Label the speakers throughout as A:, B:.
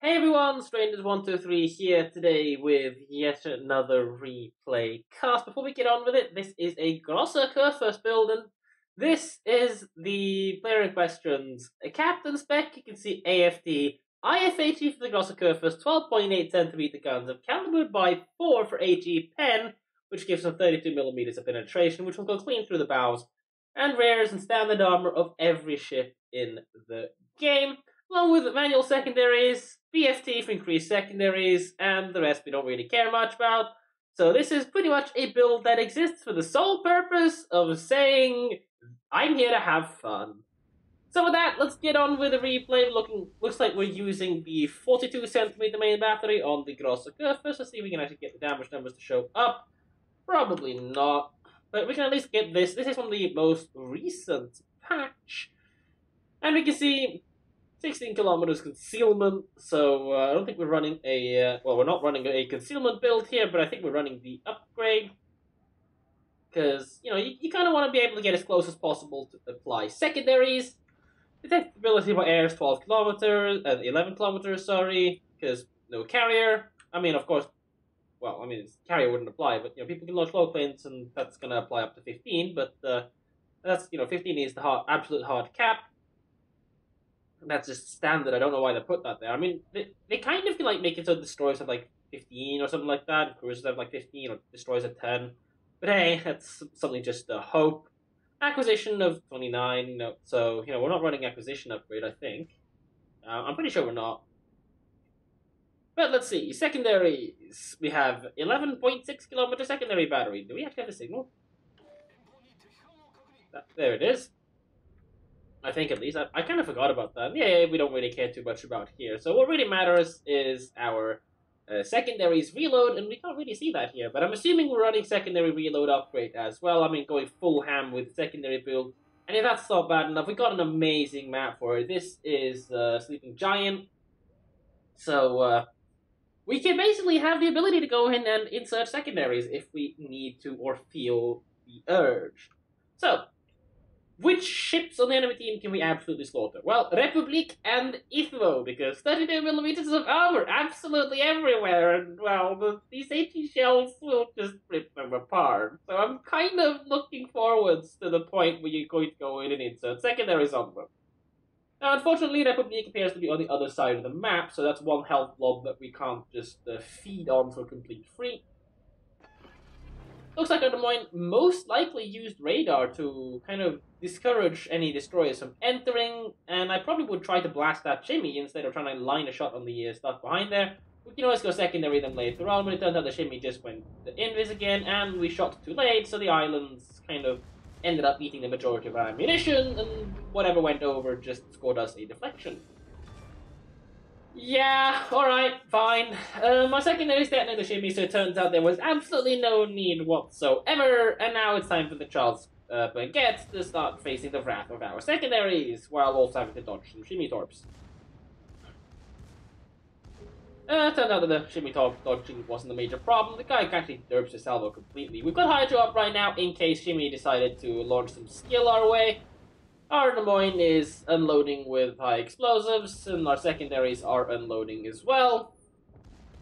A: Hey everyone, Strangers123 here today with yet another replay cast. Before we get on with it, this is a Grosser Kurfurst build, and this is the player in questions. A captain spec, you can see AFD, IFHE for the Grosser Kurfurst, 12.8 centimeter guns, of calibered by 4 for HE pen, which gives them 32 millimeters of penetration, which will go clean through the bows, and rares and standard armor of every ship in the game, along with manual secondaries, BFT for increased secondaries, and the rest we don't really care much about. So this is pretty much a build that exists for the sole purpose of saying, I'm here to have fun. So with that, let's get on with the replay. Looks like we're using the 42 centimeter main battery on the Grosser Kurfurst. Let's see if we can actually get the damage numbers to show up. Probably not, but we can at least get this. This is from the most recent patch. And we can see 16 kilometers concealment, so I don't think we're running a, well, we're not running a concealment build here, but I think we're running the upgrade, because, you know, you kind of want to be able to get as close as possible to apply secondaries. Detectability by air is 12 kilometers, 11 kilometers, sorry, because no carrier. I mean, of course, well, I mean, carrier wouldn't apply, but, you know, people can launch low planes, and that's going to apply up to 15, but that's, you know, 15 is the absolute hard cap. That's just standard. I don't know why they put that there. I mean, they kind of like make it so destroyers have like 15 or something like that, and cruisers have like 15, or destroyers have 10. But hey, that's something just to hope. Acquisition of 29, you know, so, you know, we're not running acquisition upgrade, I think. I'm pretty sure we're not. But let's see, secondaries. We have 11.6 kilometer secondary battery. Do we actually have a signal? There it is. I think at least. I kind of forgot about that. Yeah, we don't really care too much about here. So what really matters is our secondaries reload, and we can't really see that here. But I'm assuming we're running secondary reload upgrade as well. I mean, going full ham with secondary build. And if that's not bad enough, we got an amazing map for it. This is Sleeping Giant. So we can basically have the ability to go in and insert secondaries if we need to or feel the urge. So, which ships on the enemy team can we absolutely slaughter? Well, Republic and Ithvo, because 32 millimeters of armor absolutely everywhere, and, well, these HE shells will just rip them apart. So I'm kind of looking forwards to the point where you're going to go in and insert secondaries on them. Now, unfortunately, Republic appears to be on the other side of the map, so that's one health blob that we can't just feed on for complete free. Looks like Des Moines most likely used radar to kind of discourage any destroyers from entering, and I probably would try to blast that shimmy instead of trying to line a shot on the stuff behind there. We can always go secondary them later on, but it turns out the shimmy just went to invis again, and we shot too late, so the islands kind of ended up eating the majority of our ammunition, and whatever went over just scored us a deflection. Yeah, alright, fine. My secondary detonated the shimmy, so it turns out there was absolutely no need whatsoever, and now it's time for the Charles Baguette to start facing the wrath of our secondaries, while also having to dodge some shimmy torps. Turns out that the shimmy torp dodging wasn't a major problem. The guy actually derps his salvo completely. We've got Hydro up right now in case Shimmy decided to launch some skill our way. Our Des Moines is unloading with high explosives, and our secondaries are unloading as well.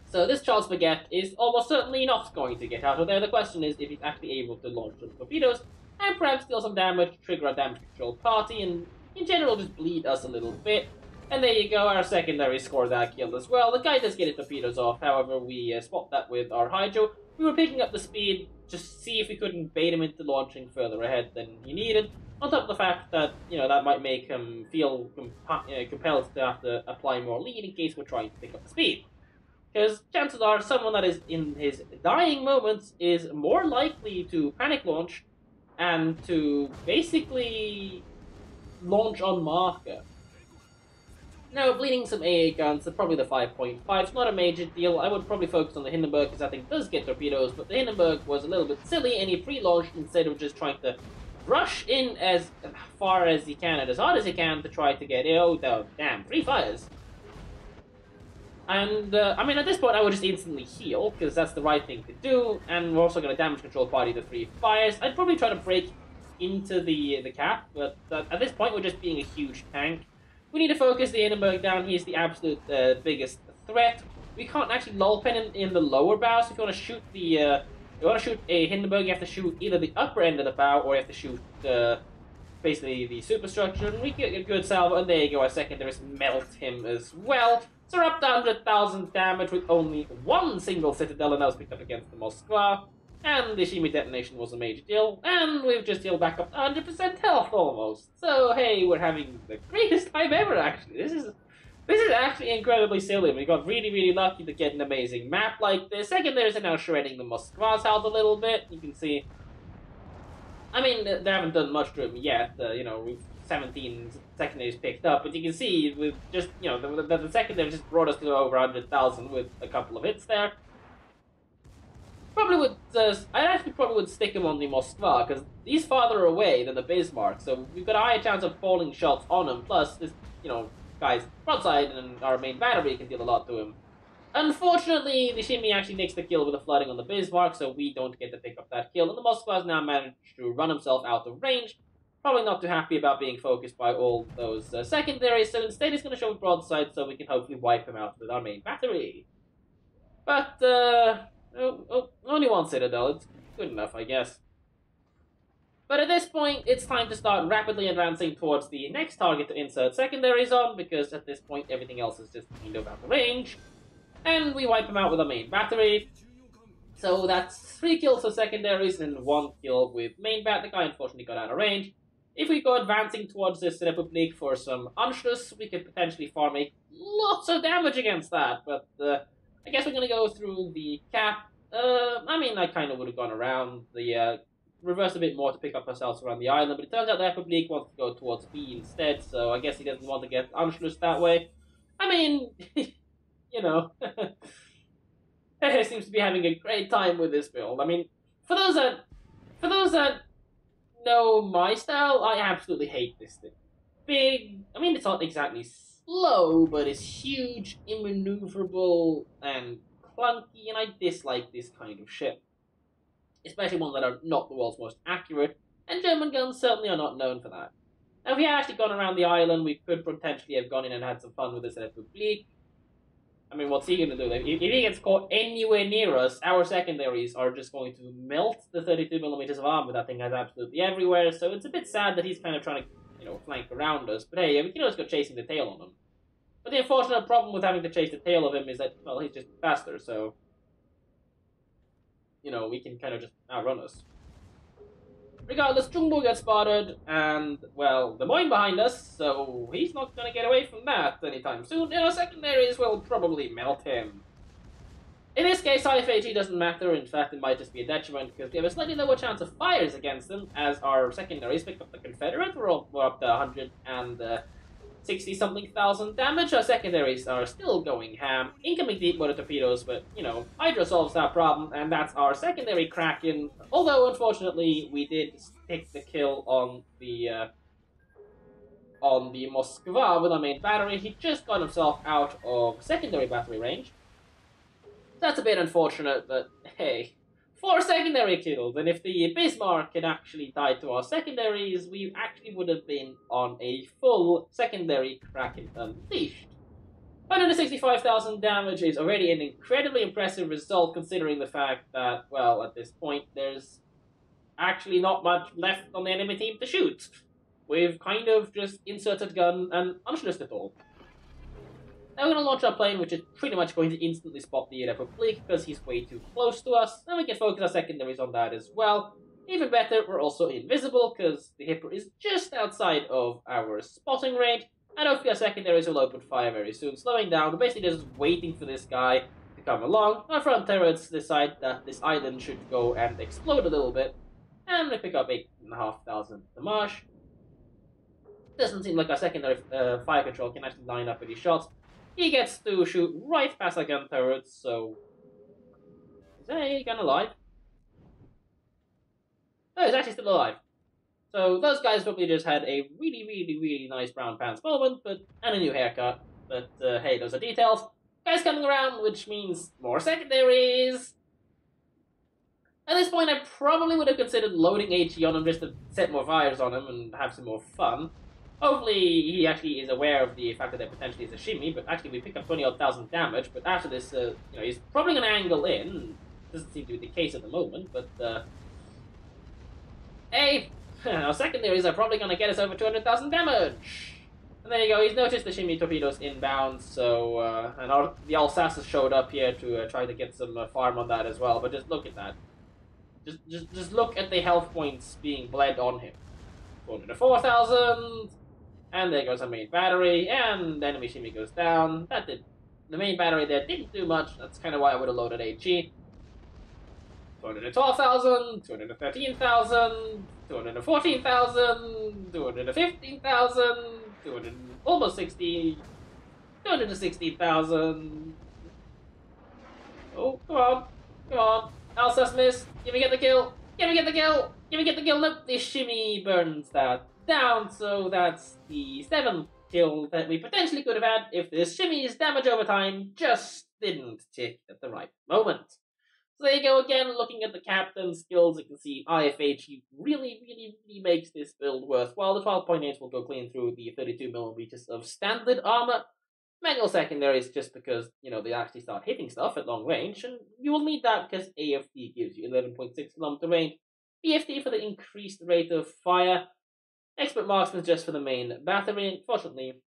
A: So this Charles Baguette is almost certainly not going to get out of there. The question is if he's actually able to launch some torpedoes, and perhaps deal some damage, trigger a damage control party, and in general just bleed us a little bit. And there you go, our secondary score that kill as well. The guy does get his torpedoes off, however we spot that with our Hydro. We were picking up the speed just to see if we couldn't bait him into launching further ahead than he needed. On top of the fact that, you know, that might make him feel compelled to have to apply more lead in case we're trying to pick up the speed. Because chances are someone that is in his dying moments is more likely to panic launch and to basically launch on marker. Now, bleeding some AA guns, probably the 5.5, it's not a major deal. I would probably focus on the Hindenburg because I think it does get torpedoes, but the Hindenburg was a little bit silly and he pre-launched instead of just trying to rush in as far as he can and as hard as he can to try to get, oh, damn, 3 fires. And, I mean, at this point I would just instantly heal, because that's the right thing to do, and we're also going to damage control party the 3 fires. I'd probably try to break into the cap, but at this point we're just being a huge tank. We need to focus the Hindenburg down. He's the absolute biggest
B: threat. We can't actually lull pin in the lower bow, so if you want to shoot a Hindenburg, you have to shoot either the upper end of the bow, or you have to shoot basically the superstructure, and we get a good salvo, and there you go, our secondaries melt him as well. So we're up to 100,000 damage with only one single citadel, and that was picked up against the Moskva. And the Shimi detonation was a major deal, and we've just healed back up to 100% health almost. So hey, we're having the greatest time ever, actually. This is actually incredibly silly. We got really lucky to get an amazing map like this. Secondaries are now shredding the Moskva's health a little bit. You can see, I mean, they haven't done much to him yet. We've 17 secondaries picked up, but you can see with just, the secondaries just brought us to over 100,000 with a couple of hits there. Probably would, I actually probably would stick him on the Moskva, because he's farther away than the Bismarck, so we've got a higher chance of falling shots on him, plus this, guy's broadside and our main battery can deal a lot to him. Unfortunately, the Shimi actually nicks the kill with the flooding on the Bismarck, so we don't get to pick up that kill, and the Moskva has now managed to run himself out of range. Probably not too happy about being focused by all those secondaries, so instead he's going to show broadside so we can hopefully wipe him out with our main battery. But, only one citadel, it's good enough, I guess. But at this point, it's time to start rapidly advancing towards the next target to insert secondaries on, because at this point everything else is just kind of out of range. And we wipe him out with our main battery. So that's 3 kills for secondaries and 1 kill with main bat. The guy unfortunately got out of range. If we go advancing towards this Republic for some Anschluss, we could potentially farm lots of damage against that, but I guess we're going to go through the cap. I kind of would have gone around the reverse a bit more to pick up ourselves around the island, but it turns out the Republic wants to go towards B instead, so I guess he doesn't want to get Anschluss that way. He seems to be having a great time with this build. For those that know my style, I absolutely hate this thing. Big, it's not exactly slow, but it's huge, immaneuverable, and clunky, and I dislike this kind of ship. Especially ones that are not the world's most accurate, and German guns certainly are not known for that. Now, if we had actually gone around the island, we could potentially have gone in and had some fun with this Republic. What's he going to do? If he gets caught anywhere near us, our secondaries are just going to melt the 32mm of armor that thing has absolutely everywhere, so it's a bit sad that he's kind of trying to, flank around us. But hey, we can always go chasing the tail on him. But the unfortunate problem with having to chase the tail of him is that, well, he's just faster, so we can kind of just outrun us. Regardless, Jumbo gets spotted, and, well, the Moine behind us, so he's not going to get away from that anytime soon. Our secondaries will probably melt him. In this case, IFAG doesn't matter. In fact, it might just be a detriment, because we have a slightly lower chance of fires against them, as our secondaries pick up the Confederate. We're up to 160-something thousand damage. Our secondaries are still going ham. Incoming deep water torpedoes, but, Hydra solves that problem, and that's our secondary Kraken. Although, unfortunately, we did take the kill on the Moskva with our main battery. He just got himself out of secondary battery range. That's a bit unfortunate, but hey, 4 secondary kills, and if the Bismarck had actually died to our secondaries, we actually would have been on a full secondary Kraken Unleashed. 165,000 damage is already an incredibly impressive result, considering the fact that, well, at this point, there's actually not much left on the enemy team to shoot. We've kind of just inserted gun and unschlussed it all. Now we're going to launch our plane, which is pretty much going to instantly spot the Republic because he's way too close to us, and we can focus our secondaries on that as well. Even better, we're also invisible because the Hipper is just outside of our spotting range, and hopefully our secondaries will open fire very soon, slowing down. We're basically just waiting for this guy to come along. Our front turrets decide that this island should go and explode a little bit, and we pick up 8,500 damage. Doesn't seem like our secondary fire control can actually line up any shots. He gets to shoot right past our gun turrets, so... Is that gun alive? Oh, he's actually still alive. So those guys probably just had a really nice brown pants moment, and a new haircut. But hey, those are details. Guys coming around, which means more secondaries. At this point, I probably would have considered loading HE on him just to set more fires on him and have some more fun. Hopefully, he actually is aware of the fact that there potentially is a shimmy, but actually we pick up 20,000 damage, but after this, he's probably going to angle in. Doesn't seem to be the case at the moment, but, hey, our secondaries are probably going to get us over 200,000 damage. And there you go, he's noticed the shimmy torpedoes inbound, so, the Alsace showed up here to try to get some farm on that as well, but just look at that. Just look at the health points being bled on him. 404,000, and there goes our main battery, and the enemy shimmy goes down. The main battery there didn't do much, that's kind of why I would have loaded HE. 212,000, 213,000, 214,000, 215,000, 200, almost 60, 260,000. Oh, come on, come on. Alsace missed. Give me get the kill. Give me get the kill. Give me get the kill. Nope, the shimmy burns that down, so that's the 7th kill that we potentially could have had if this shimmy's damage over time just didn't tick at the right moment. So there you go again, looking at the captain's skills, you can see IFH really makes this build worthwhile. The 12.8 will go clean through the 32mm of standard armor. Manual secondaries just because, they actually start hitting stuff at long range, and you will need that because AFD gives you 11.6km range, BFD for the increased rate of fire, Expert Marksman just for the main battery. Unfortunately,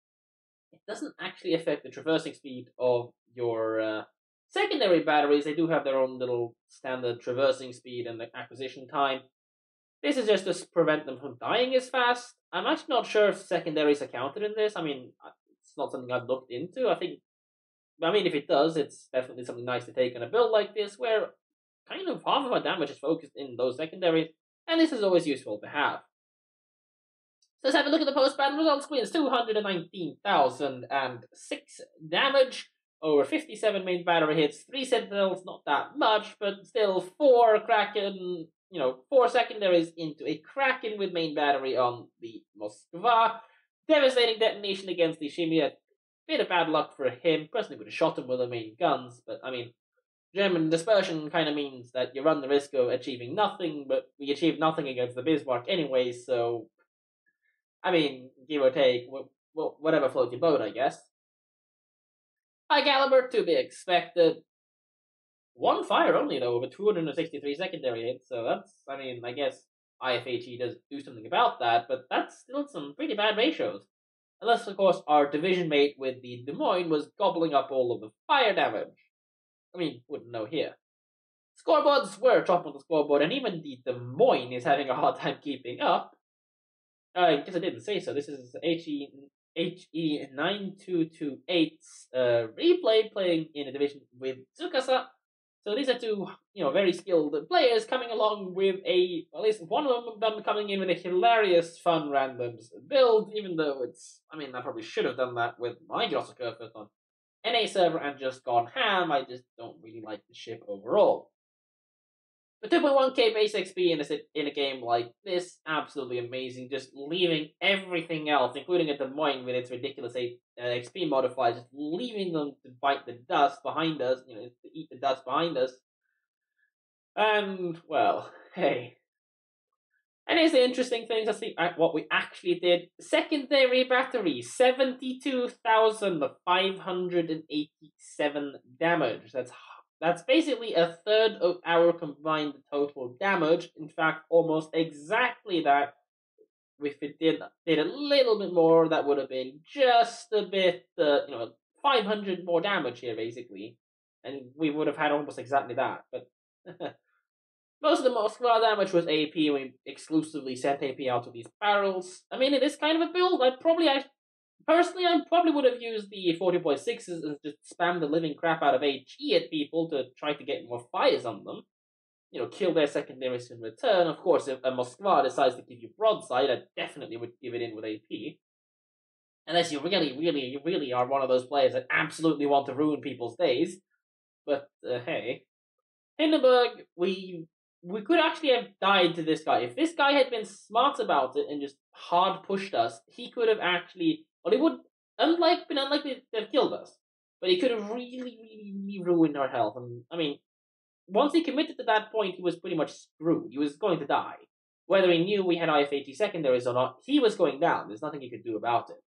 B: it doesn't actually affect the traversing speed of your secondary batteries. They do have their own little standard traversing speed and acquisition time. This is just to prevent them from dying as fast. I'm actually not sure if secondaries are counted in this. I mean, it's not something I've looked into. If it does, it's definitely something nice to take on a build like this, where kind of half of our damage is focused in those secondaries, and this is always useful to have. So let's have a look at the post-battle results screen. It's 219,006 damage, over 57 main battery hits, 3 sentinels, not that much, but still 4 Kraken, 4 secondaries into a Kraken with main battery on the Moskva. Devastating detonation against the Shimmy. A bit of bad luck for him. Personally would have shot him with the main guns, but German dispersion kind of means that you run the risk of achieving nothing, but we achieved nothing against the Bismarck anyway, so give or take, whatever floats your boat, I guess. High caliber to be expected. 1 fire only, though, over 263 secondary hits, so that's, I guess IFHE does do something about that, but that's still some pretty bad ratios. Unless, of course, our division mate with the Des Moines was gobbling up all of the fire damage. Wouldn't know here. Scoreboards were top on the scoreboard, and even the Des Moines is having a hard time keeping up. I guess I didn't say so. This is HE9228's replay playing in a division with Tsukasa. So these are two, very skilled players coming along with at least one of them coming in with a hilarious fun randoms build, even though I probably should have done that with my Grosser Kurfurst on NA server and just gone ham. I just don't really like the ship overall. But 2.1k base XP in a game like this, absolutely amazing. Just leaving everything else, including a Des Moines with its ridiculous XP modifier, just leaving them to bite the dust behind us, to eat the dust behind us. And, well, hey. And here's the interesting thing to see what we actually did. Secondary battery, 72,587 damage. That's basically a third of our combined total damage. In fact, almost exactly that. If it did a little bit more, that would have been just a bit, 500 more damage here, basically. And we would have had almost exactly that. But most of the Moskva damage was AP. We exclusively sent AP out to these barrels. In this kind of a build, I probably would have used the 40.6s and just spam the living crap out of HE at people to try to get more fires on them. Kill their secondaries in return. Of course, if a Moskva decides to give you broadside, I definitely would give it in with AP. Unless you really are one of those players that absolutely want to ruin people's days. But, hey. Hindenburg, we could actually have died to this guy. If this guy had been smart about it and just hard pushed us, he could have actually... Well, he would been unlikely to have killed us. But he could have really ruined our health. And, once he committed to that point, he was pretty much screwed. He was going to die.
A: Whether he knew we had IF-80 secondaries or not, he was going down. There's nothing he could do about it.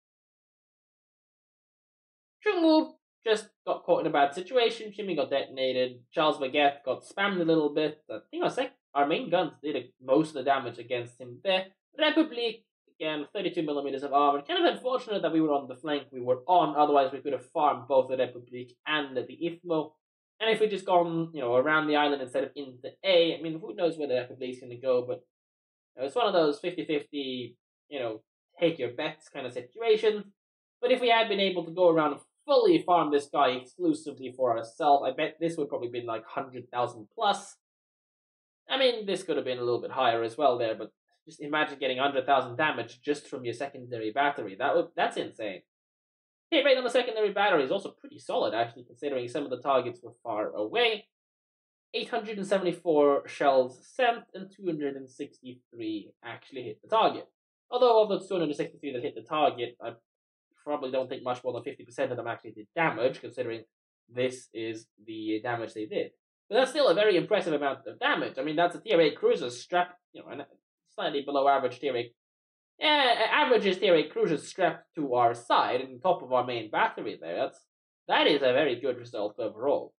A: Chungwu just got caught in a bad situation. Shimmy got detonated. Charles Baguette got spammed a little bit. I think our main guns did most of the damage against him there. Republic, again, 32 millimeters of armor. Kind of unfortunate that we were on the flank we were on. Otherwise, we could have farmed both the Republic and the IFMO. And if we just gone, around the island instead of into A, I mean, who knows where the Republic's going to go, but it's one of those 50-50, take your bets kind of situations. But if we had been able to go around and fully farm this guy exclusively for ourselves, I bet this would probably been like 100,000 plus. I mean, this could have been a little bit higher as well there, but just imagine getting 100,000 damage just from your secondary battery. That's insane. Hit rate on the secondary battery is also pretty solid, actually, considering some of the targets were far away. 874 shells sent and 263 actually hit the target. Although of those 263 that hit the target, I probably don't think much more than 50% of them actually did damage, considering this is the damage they did. But that's still a very impressive amount of damage. I mean, that's a tier 8 cruiser strapped, slightly below average tier 8. Average is tier 8 cruisers strapped to our side and top of our main battery there. That is a very good result overall.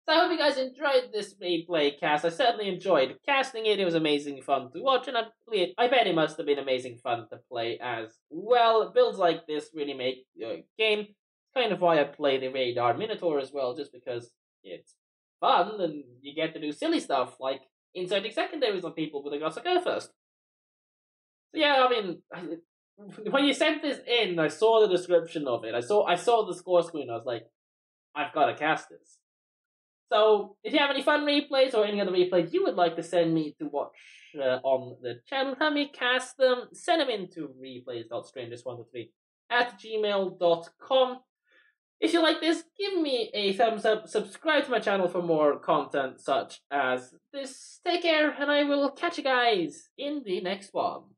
A: So I hope you guys enjoyed this replay cast. I certainly enjoyed casting it. It was amazing fun to watch, and I bet it must have been amazing fun to play as well. Builds like this really make the game. It's kind of why I play the Radar Minotaur as well, just because it's fun and you get to do silly stuff like inserting secondaries on people with a Kurfurst. So yeah, I mean, when you sent this in, I saw the description of it. I saw the score screen. I was like, I've got to cast this. So, if you have any fun replays or any other replays you would like to send me to watch on the channel, have me cast them, send them into replays.strangers123@gmail.com. If you like this, give me a thumbs up, subscribe to my channel for more content such as this. Take care, and I will catch you guys in the next one.